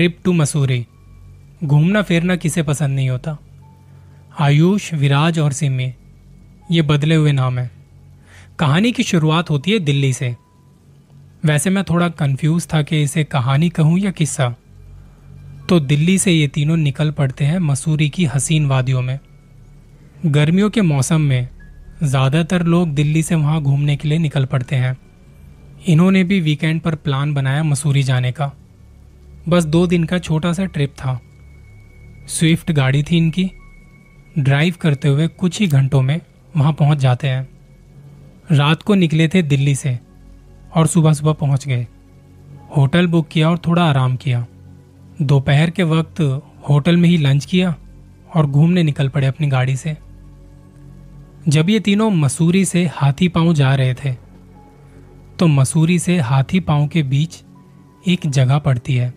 Trip to Mussoorie. घूमना फिरना किसे पसंद नहीं होता। आयुष, विराज और सिमी ये बदले हुए नाम है। कहानी की शुरुआत होती है दिल्ली से। वैसे मैं थोड़ा कंफ्यूज था कि इसे कहानी कहूं या किस्सा। तो दिल्ली से ये तीनों निकल पड़ते हैं मसूरी की हसीन वादियों में। गर्मियों के मौसम में ज़्यादातर लोग दिल्ली से वहां घूमने के लिए निकल पड़ते हैं। इन्होंने भी वीकेंड पर प्लान बनाया मसूरी जाने का। बस 2 दिन का छोटा सा ट्रिप था। स्विफ्ट गाड़ी थी इनकी। ड्राइव करते हुए कुछ ही घंटों में वहां पहुंच जाते हैं। रात को निकले थे दिल्ली से और सुबह सुबह पहुंच गए। होटल बुक किया और थोड़ा आराम किया। दोपहर के वक्त होटल में ही लंच किया और घूमने निकल पड़े अपनी गाड़ी से। जब ये तीनों मसूरी से हाथी पांव जा रहे थे तो मसूरी से हाथी पांव के बीच एक जगह पड़ती है।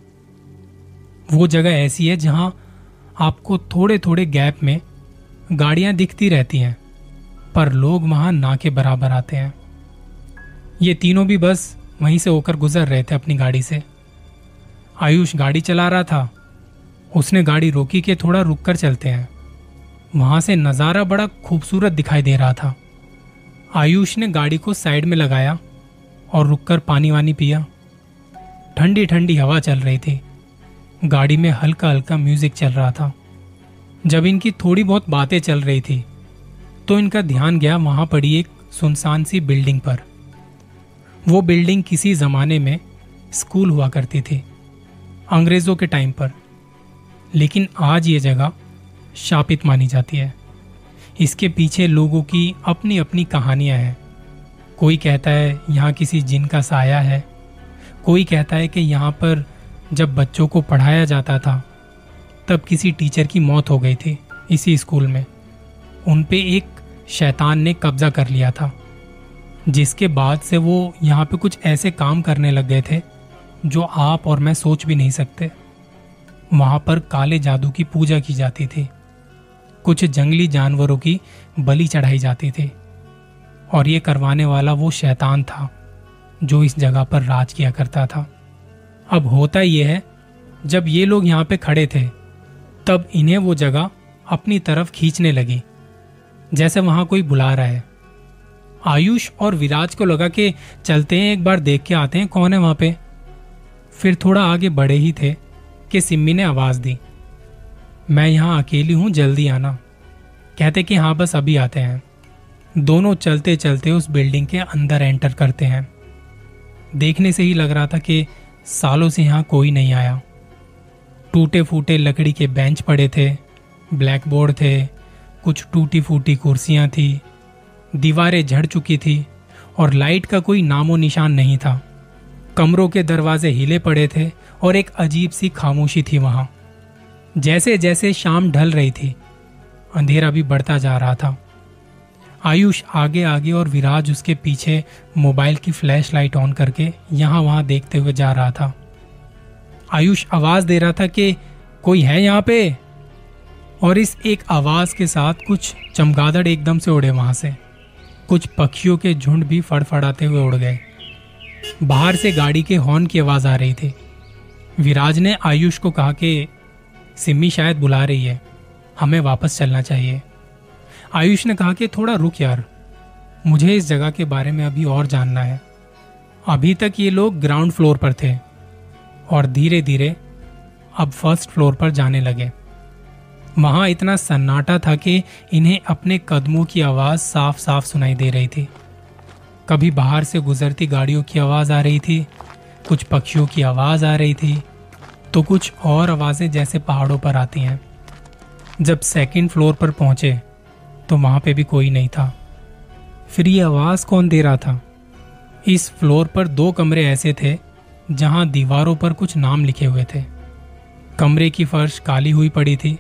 वो जगह ऐसी है जहां आपको थोड़े थोड़े गैप में गाड़ियां दिखती रहती हैं, पर लोग वहां ना के बराबर आते हैं। ये तीनों भी बस वहीं से होकर गुजर रहे थे अपनी गाड़ी से। आयुष गाड़ी चला रहा था। उसने गाड़ी रोकी कि थोड़ा रुक कर चलते हैं। वहां से नज़ारा बड़ा खूबसूरत दिखाई दे रहा था। आयुष ने गाड़ी को साइड में लगाया और रुककर पानी वानी पिया। ठंडी ठंडी हवा चल रही थी। गाड़ी में हल्का हल्का म्यूजिक चल रहा था। जब इनकी थोड़ी बहुत बातें चल रही थी तो इनका ध्यान गया वहां पड़ी एक सुनसान सी बिल्डिंग पर। वो बिल्डिंग किसी जमाने में स्कूल हुआ करती थी, अंग्रेजों के टाइम पर। लेकिन आज ये जगह शापित मानी जाती है। इसके पीछे लोगों की अपनी अपनी कहानियां हैं। कोई कहता है यहाँ किसी जिन का साया है। कोई कहता है कि यहाँ पर जब बच्चों को पढ़ाया जाता था तब किसी टीचर की मौत हो गई थी इसी स्कूल में। उन पे एक शैतान ने कब्जा कर लिया था, जिसके बाद से वो यहाँ पे कुछ ऐसे काम करने लग गए थे जो आप और मैं सोच भी नहीं सकते। वहाँ पर काले जादू की पूजा की जाती थी। कुछ जंगली जानवरों की बलि चढ़ाई जाती थी। और ये करवाने वाला वो शैतान था जो इस जगह पर राज किया करता था। अब होता यह है, जब ये लोग यहाँ पे खड़े थे तब इन्हें वो जगह अपनी तरफ खींचने लगी, जैसे वहां कोई बुला रहा है। आयुष और विराज को लगा कि चलते हैं, एक बार देख के आते हैं कौन है वहां पे। फिर थोड़ा आगे बढ़े ही थे कि सिम्मी ने आवाज दी, मैं यहां अकेली हूं, जल्दी आना। कहते कि हाँ बस अभी आते हैं। दोनों चलते चलते उस बिल्डिंग के अंदर एंटर करते हैं। देखने से ही लग रहा था कि सालों से यहां कोई नहीं आया। टूटे फूटे लकड़ी के बेंच पड़े थे, ब्लैक बोर्ड थे, कुछ टूटी फूटी कुर्सियां थी, दीवारें झड़ चुकी थी और लाइट का कोई नामो निशान नहीं था। कमरों के दरवाजे हिले पड़े थे और एक अजीब सी खामोशी थी वहां। जैसे जैसे शाम ढल रही थी, अंधेरा भी बढ़ता जा रहा था। आयुष आगे आगे और विराज उसके पीछे मोबाइल की फ्लैश लाइट ऑन करके यहां वहां देखते हुए जा रहा था। आयुष आवाज दे रहा था कि कोई है यहाँ पे। और इस एक आवाज के साथ कुछ चमगादड़ एकदम से उड़े वहां से। कुछ पक्षियों के झुंड भी फड़फड़ाते हुए उड़ गए। बाहर से गाड़ी के हॉर्न की आवाज आ रही थी। विराज ने आयुष को कहा कि सिम्मी शायद बुला रही है, हमें वापस चलना चाहिए। आयुष ने कहा कि थोड़ा रुक यार, मुझे इस जगह के बारे में अभी और जानना है। अभी तक ये लोग ग्राउंड फ्लोर पर थे और धीरे धीरे अब फर्स्ट फ्लोर पर जाने लगे। वहां इतना सन्नाटा था कि इन्हें अपने कदमों की आवाज साफ साफ सुनाई दे रही थी। कभी बाहर से गुजरती गाड़ियों की आवाज आ रही थी, कुछ पक्षियों की आवाज आ रही थी, तो कुछ और आवाजें जैसे पहाड़ों पर आती हैं। जब सेकंड फ्लोर पर पहुंचे तो वहां पे भी कोई नहीं था। फिर ये आवाज कौन दे रहा था? इस फ्लोर पर 2 कमरे ऐसे थे जहां दीवारों पर कुछ नाम लिखे हुए थे। कमरे की फर्श काली हुई पड़ी थी।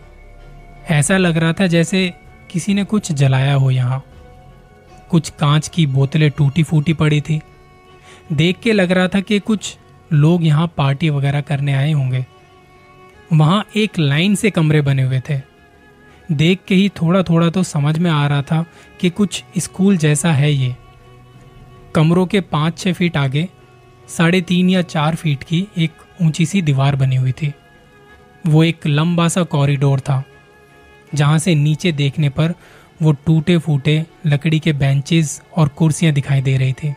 ऐसा लग रहा था जैसे किसी ने कुछ जलाया हो। यहाँ कुछ कांच की बोतलें टूटी फूटी पड़ी थी। देख के लग रहा था कि कुछ लोग यहाँ पार्टी वगैरह करने आए होंगे। वहां एक लाइन से कमरे बने हुए थे। देख के ही थोड़ा थोड़ा तो समझ में आ रहा था कि कुछ स्कूल जैसा है ये। कमरों के 5-6 फीट आगे 3.5 या 4 फीट की एक ऊंची सी दीवार बनी हुई थी। वो एक लंबा सा कॉरिडोर था जहां से नीचे देखने पर वो टूटे फूटे लकड़ी के बेंचेस और कुर्सियां दिखाई दे रही थी।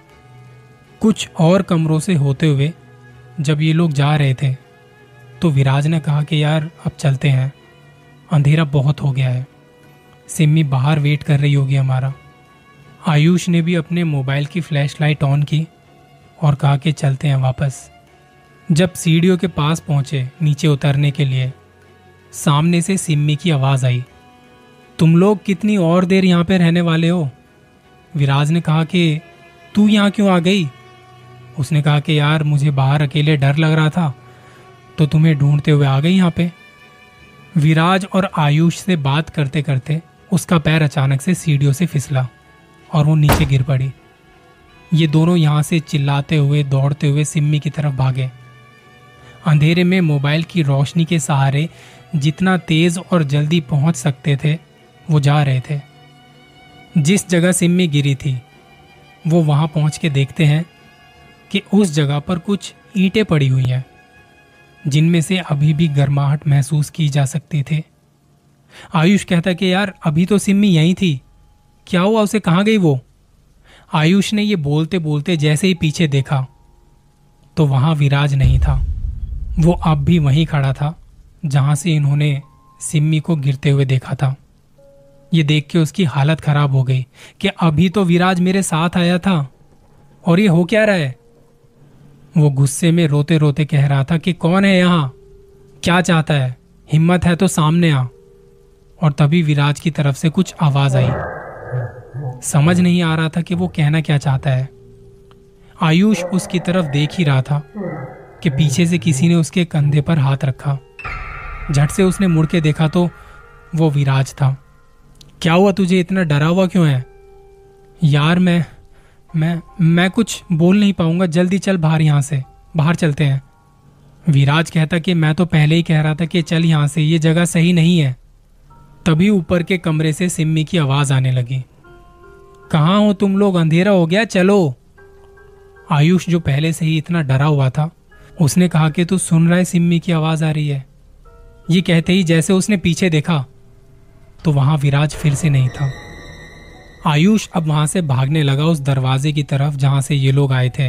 कुछ और कमरों से होते हुए जब ये लोग जा रहे थे तो विराज ने कहा कि यार अब चलते हैं, अंधेरा बहुत हो गया है, सिम्मी बाहर वेट कर रही होगी हमारा। आयुष ने भी अपने मोबाइल की फ्लैशलाइट ऑन की और कहा कि चलते हैं वापस। जब सीढ़ियों के पास पहुंचे नीचे उतरने के लिए, सामने से सिम्मी की आवाज आई, तुम लोग कितनी और देर यहाँ पे रहने वाले हो? विराज ने कहा कि तू यहाँ क्यों आ गई? उसने कहा कि यार मुझे बाहर अकेले डर लग रहा था तो तुम्हें ढूंढते हुए आ गई यहाँ पे। विराज और आयुष से बात करते करते उसका पैर अचानक से सीढ़ियों से फिसला और वो नीचे गिर पड़ी। ये दोनों यहाँ से चिल्लाते हुए दौड़ते हुए सिम्मी की तरफ भागे। अंधेरे में मोबाइल की रोशनी के सहारे जितना तेज और जल्दी पहुंच सकते थे वो जा रहे थे। जिस जगह सिम्मी गिरी थी वो वहां पहुंच के देखते हैं कि उस जगह पर कुछ ईंटें पड़ी हुई हैं जिनमें से अभी भी गर्माहट महसूस की जा सकती थी। आयुष कहता कि यार अभी तो सिम्मी यहीं थी, क्या हुआ उसे, कहाँ गई वो? आयुष ने ये बोलते बोलते जैसे ही पीछे देखा तो वहां विराज नहीं था। वो अब भी वहीं खड़ा था जहां से इन्होंने सिम्मी को गिरते हुए देखा था। ये देख के उसकी हालत खराब हो गई कि अभी तो विराज मेरे साथ आया था और ये हो क्या रहा है। वो गुस्से में रोते रोते कह रहा था कि कौन है यहाँ, क्या चाहता है, हिम्मत है तो सामने आ। और तभी विराज की तरफ से कुछ आवाज आई। समझ नहीं आ रहा था कि वो कहना क्या चाहता है। आयुष उसकी तरफ देख ही रहा था कि पीछे से किसी ने उसके कंधे पर हाथ रखा। झट से उसने मुड़ के देखा तो वो विराज था। क्या हुआ, तुझे इतना डरा हुआ क्यों है? यार मैं कुछ बोल नहीं पाऊंगा, जल्दी चल बाहर, यहां से बाहर चलते हैं। विराज कहता कि मैं तो पहले ही कह रहा था कि चल यहां से, ये जगह सही नहीं है। तभी ऊपर के कमरे से सिम्मी की आवाज आने लगी, कहाँ हो तुम लोग, अंधेरा हो गया, चलो। आयुष जो पहले से ही इतना डरा हुआ था उसने कहा कि तू सुन रहा है, सिम्मी की आवाज आ रही है। ये कहते ही जैसे उसने पीछे देखा तो वहां विराज फिर से नहीं था। आयुष अब वहां से भागने लगा उस दरवाजे की तरफ जहां से ये लोग आए थे।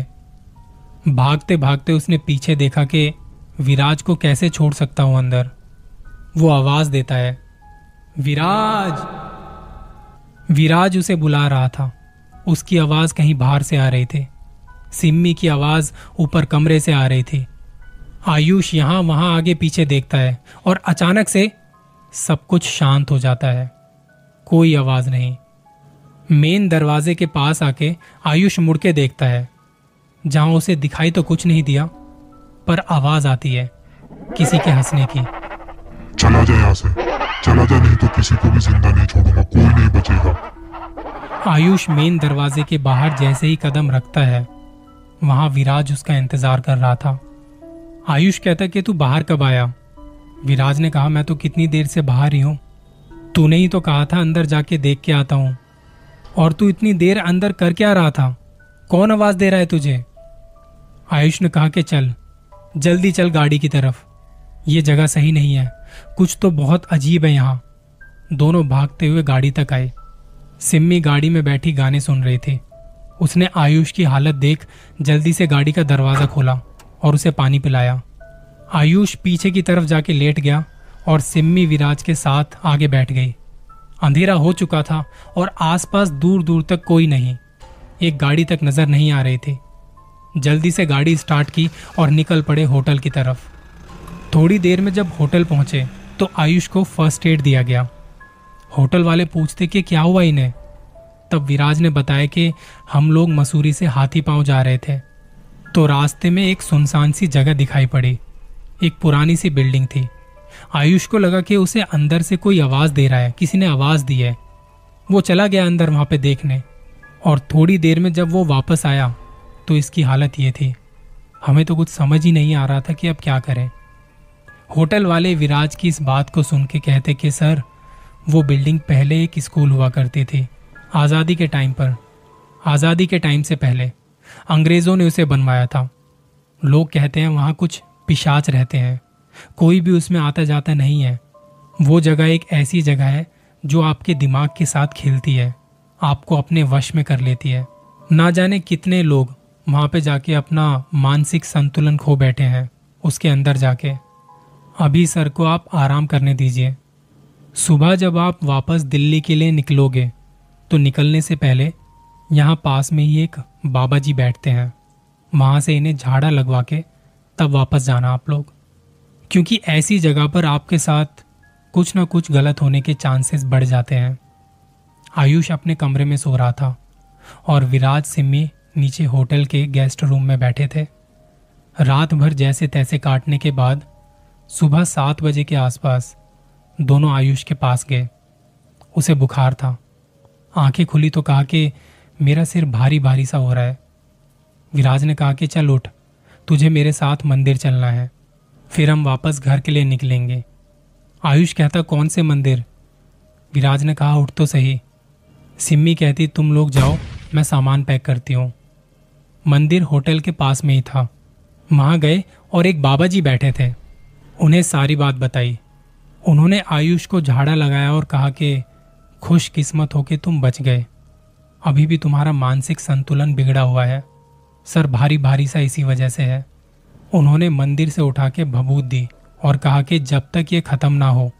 भागते भागते उसने पीछे देखा कि विराज को कैसे छोड़ सकता हूं अंदर। वो आवाज देता है, विराज। विराज उसे बुला रहा था। उसकी आवाज कहीं बाहर से आ रही थी। सिम्मी की आवाज ऊपर कमरे से आ रही थी। आयुष यहां वहां आगे पीछे देखता है और अचानक से सब कुछ शांत हो जाता है, कोई आवाज नहीं। मेन दरवाजे के पास आके आयुष मुड़ के देखता है, जहां उसे दिखाई तो कुछ नहीं दिया पर आवाज आती है किसी के हंसने की। चला जा यहाँ से, चला जा, नहीं तो किसी को भी जिंदा नहीं छोड़ूंगा, कोई नहीं बचेगा। आयुष मेन दरवाजे के बाहर जैसे ही कदम रखता है वहां विराज उसका इंतजार कर रहा था। आयुष कहता कि तू बाहर कब आया? विराज ने कहा मैं तो कितनी देर से बाहर ही हूं, तूने ही तो कहा था अंदर जाके देख के आता हूं। और तू इतनी देर अंदर कर क्या रहा था? कौन आवाज दे रहा है तुझे? आयुष ने कहा कि चल जल्दी चल गाड़ी की तरफ, ये जगह सही नहीं है, कुछ तो बहुत अजीब है यहाँ। दोनों भागते हुए गाड़ी तक आए। सिम्मी गाड़ी में बैठी गाने सुन रही थी। उसने आयुष की हालत देख जल्दी से गाड़ी का दरवाजा खोला और उसे पानी पिलाया। आयुष पीछे की तरफ जाके लेट गया और सिम्मी विराज के साथ आगे बैठ गई। अंधेरा हो चुका था और आसपास दूर दूर तक कोई नहीं, एक गाड़ी तक नजर नहीं आ रही थी। जल्दी से गाड़ी स्टार्ट की और निकल पड़े होटल की तरफ। थोड़ी देर में जब होटल पहुंचे तो आयुष को फर्स्ट एड दिया गया। होटल वाले पूछते कि क्या हुआ इन्हें। तब विराज ने बताया कि हम लोग मसूरी से हाथी पांव जा रहे थे तो रास्ते में एक सुनसान सी जगह दिखाई पड़ी। एक पुरानी सी बिल्डिंग थी। आयुष को लगा कि उसे अंदर से कोई आवाज दे रहा है, किसी ने आवाज दी है। वो चला गया अंदर वहां पे देखने और थोड़ी देर में जब वो वापस आया तो इसकी हालत ये थी। हमें तो कुछ समझ ही नहीं आ रहा था कि अब क्या करें। होटल वाले विराज की इस बात को सुन के कहते कि सर, वो बिल्डिंग पहले एक स्कूल हुआ करती थी, आज़ादी के टाइम पर, आज़ादी के टाइम से पहले अंग्रेज़ों ने उसे बनवाया था। लोग कहते हैं वहाँ कुछ पिशाच रहते हैं, कोई भी उसमें आता जाता नहीं है। वो जगह एक ऐसी जगह है जो आपके दिमाग के साथ खेलती है, आपको अपने वश में कर लेती है। ना जाने कितने लोग वहां पे जाके अपना मानसिक संतुलन खो बैठे हैं उसके अंदर जाके। अभी सर को आप आराम करने दीजिए। सुबह जब आप वापस दिल्ली के लिए निकलोगे तो निकलने से पहले यहाँ पास में ही एक बाबा जी बैठते हैं, वहां से इन्हें झाड़ा लगवा के तब वापस जाना आप लोग, क्योंकि ऐसी जगह पर आपके साथ कुछ ना कुछ गलत होने के चांसेस बढ़ जाते हैं। आयुष अपने कमरे में सो रहा था और विराज सिम्मी नीचे होटल के गेस्ट रूम में बैठे थे। रात भर जैसे तैसे काटने के बाद सुबह 7 बजे के आसपास दोनों आयुष के पास गए। उसे बुखार था। आंखें खुली तो कहा कि मेरा सिर भारी भारी सा हो रहा है। विराज ने कहा कि चल उठ, तुझे मेरे साथ मंदिर चलना है, फिर हम वापस घर के लिए निकलेंगे। आयुष कहता कौन से मंदिर? विराज ने कहा उठ तो सही। सिम्मी कहती तुम लोग जाओ, मैं सामान पैक करती हूँ। मंदिर होटल के पास में ही था। वहां गए और एक बाबा जी बैठे थे। उन्हें सारी बात बताई। उन्होंने आयुष को झाड़ा लगाया और कहा कि खुशकिस्मत हो के तुम बच गए। अभी भी तुम्हारा मानसिक संतुलन बिगड़ा हुआ है, सर भारी भारी सा इसी वजह से है। उन्होंने मंदिर से उठा के भभूत दी और कहा कि जब तक ये खत्म ना हो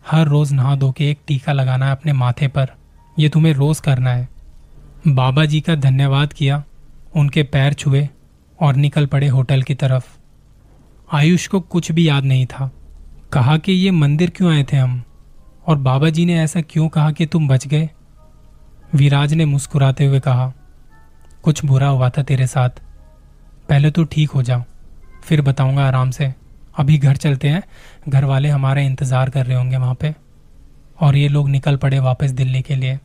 हर रोज नहा धो के एक टीका लगाना है अपने माथे पर, ये तुम्हें रोज करना है। बाबा जी का धन्यवाद किया, उनके पैर छुए और निकल पड़े होटल की तरफ। आयुष को कुछ भी याद नहीं था। कहा कि ये मंदिर क्यों आए थे हम, और बाबा जी ने ऐसा क्यों कहा कि तुम बच गए। विराज ने मुस्कुराते हुए कहा कुछ बुरा हुआ था तेरे साथ, पहले तो ठीक हो जा, फिर बताऊंगा आराम से। अभी घर चलते हैं, घर वाले हमारा इंतजार कर रहे होंगे वहां पे। और ये लोग निकल पड़े वापस दिल्ली के लिए।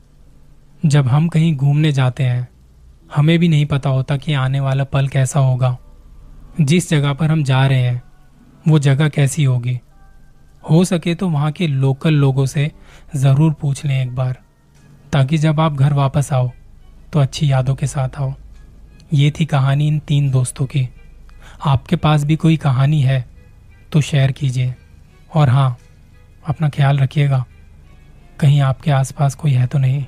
जब हम कहीं घूमने जाते हैं हमें भी नहीं पता होता कि आने वाला पल कैसा होगा, जिस जगह पर हम जा रहे हैं वो जगह कैसी होगी। हो सके तो वहाँ के लोकल लोगों से ज़रूर पूछ लें एक बार, ताकि जब आप घर वापस आओ तो अच्छी यादों के साथ आओ। ये थी कहानी इन 3 दोस्तों की। आपके पास भी कोई कहानी है तो शेयर कीजिए। और हाँ, अपना ख्याल रखिएगा, कहीं आपके आसपास कोई है तो नहीं।